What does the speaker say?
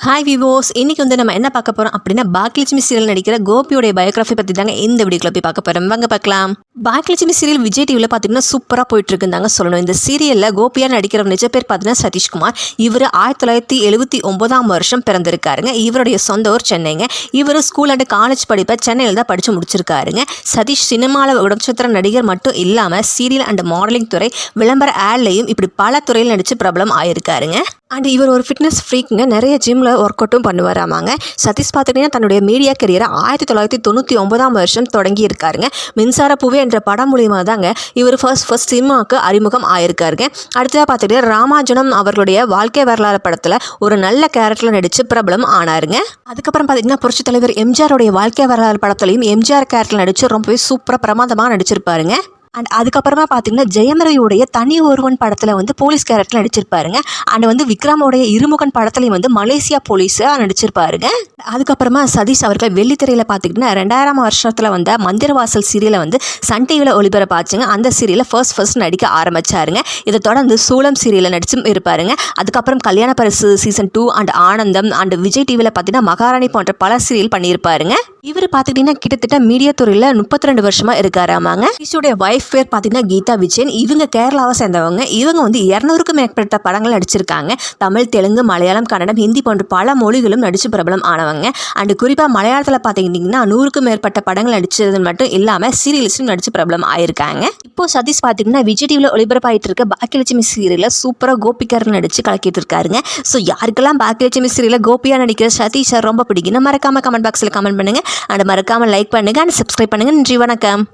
Hi விவோஸ், இன்றைக்கி வந்து நம்ம என்ன பார்க்க போகிறோம் அப்படின்னா பாக்கியலட்சுமி சீரியல் நடிக்கிற கோபியோடைய பயோகிராஃபி பற்றி தாங்க இந்த வீடியோவில் போய் பார்க்க போகிறோம். வாங்க பார்க்கலாம். பாக்கியலட்சுமி சீரியல் விஜய் டிவியில் பார்த்தீங்கன்னா சூப்பராக போயிட்டுருக்குந்தாங்க சொல்லணும். இந்த சீரியலில் கோபியாக நடிக்கிற நிஜ பேர் பார்த்தீங்கன்னா சதீஷ்குமார். இவர் 1979 பிறந்திருக்காருங்க. இவருடைய சொந்த ஊர் சென்னைங்க. இவர் ஸ்கூல் அண்ட் காலேஜ் படிப்பை சென்னையில் தான் படித்து முடிச்சிருக்காருங்க. சதீஷ் சினிமாவில் உடற்சத்திர நடிகர் மட்டும் இல்லாமல் சீரியல் அண்ட் மாடலிங் துறை, விளம்பர ஆட்லையும் இப்படி பல துறையில் நடித்து பிரபலம் ஆயிருக்காருங்க. அண்ட் இவர் ஒரு ஃபிட்னஸ் ஃப்ரீக்குங்க. நிறைய ஜிம்மில் ஒர்க் அவுட்டும் பண்ணுவாராமாங்க. சதீஷ் பார்த்துக்கிட்டிங்கன்னா தன்னுடைய மீடியா கரியரை 1999 தொடங்கி இருக்காருங்க. மின்சார பூவே என்ற படம் மூலியமாக தாங்க இவர் ஃபர்ஸ்ட் சினிமாவுக்கு அறிமுகம் ஆயிருக்காருங்க. அடுத்ததாக பார்த்துக்கிட்டே ராமாஜனம் அவர்களுடைய வாழ்க்கை வரலாறு படத்தில் ஒரு நல்ல கேரக்டரில் நடித்து பிரபலம் ஆனாருங்க. அதுக்கப்புறம் பார்த்தீங்கன்னா புரட்சி தலைவர் எம்ஜிஆருடைய வாழ்க்கை வரலாறு படத்துலையும் எம்ஜிஆர் கேரக்டரில் நடித்து ரொம்பவே சூப்பராக பிரமாதமாக நடிச்சிருப்பாருங்க. அண்ட் அதுக்கப்புறமா பார்த்தீங்கன்னா ஜெயமரவியுடைய தனி ஒருவன் படத்தில் வந்து போலீஸ் கேரக்டர் நடிச்சிருப்பாருங்க. அண்ட் வந்து விக்ரமோடைய இருமுகன் படத்துலையும் வந்து மலேசியா போலீஸாக நடிச்சிருப்பாருங்க. அதுக்கப்புறமா சதீஷ் அவர்கள் வெள்ளித்திரையில் பார்த்துக்கிட்டிங்கன்னா 2000 வந்த மந்திரவாசல் சீரியலை வந்து சன் டிவியில் ஒளிபரப்பாச்சுங்க. அந்த சீரியலில் ஃபர்ஸ்ட் நடிக்க ஆரம்பிச்சாருங்க. இதை தொடர்ந்து சூலம் சீரியலில் நடிச்சும் இருப்பாருங்க. அதுக்கப்புறம் கல்யாண பரிசு சீசன் 2 அண்ட் ஆனந்தம் அண்ட் விஜய் டிவியில் பார்த்தீங்கன்னா மகாராணி போன்ற பல சீரியல் பண்ணியிருப்பாருங்க. இவர் பார்த்துக்கிட்டிங்கன்னா கிட்டத்தட்ட மீடியா துறையில் 32 வருஷமாக இருக்காராமாங்க. இவருடைய வைஃப் பேர் பார்த்தீங்கன்னா கீதா விஜயன். இவங்க கேரளாவை சேர்ந்தவங்க. இவங்க வந்து 200க்கும் மேற்பட்ட படங்கள் நடிச்சிருக்காங்க. தமிழ், தெலுங்கு, மலையாளம், கன்னடம், ஹிந்தி போன்ற பல மொழிகளும் நடிச்சு பிரபலம் ஆனவங்க. அண்ட் குறிப்பாக மலையாளத்தில் பார்த்துக்கிட்டிங்கன்னா 100க்கும் மேற்பட்ட படங்கள் நடிச்சது மட்டும் இல்லாமல் சீரியல்ஸும் நடிச்சு பிரபலம் ஆயிருக்காங்க. இப்போ சதீஷ் பார்த்தீங்கன்னா விஜய் டிவியில் ஒளிபரப்பாயிட்டு இருக்க பாக்கியலட்சுமி சீரியலில் சூப்பராக கோபிக்காரன் நடிச்சு கலக்கிட்டு இருக்காருங்க. ஸோ யாருக்கெல்லாம் பாக்கியலட்சுமி சீரியலில் கோபியா நடிக்கிற சதீஷ் ரொம்ப பிடிக்கும் மறக்காம கமெண்ட் பாக்ஸில் கமெண்ட் பண்ணுங்க. அண்ட் மறக்காம லைக் பண்ணுங்க அண்ட் சப்ஸ்கிரைப் பண்ணுங்க. நன்றி, வணக்கம்.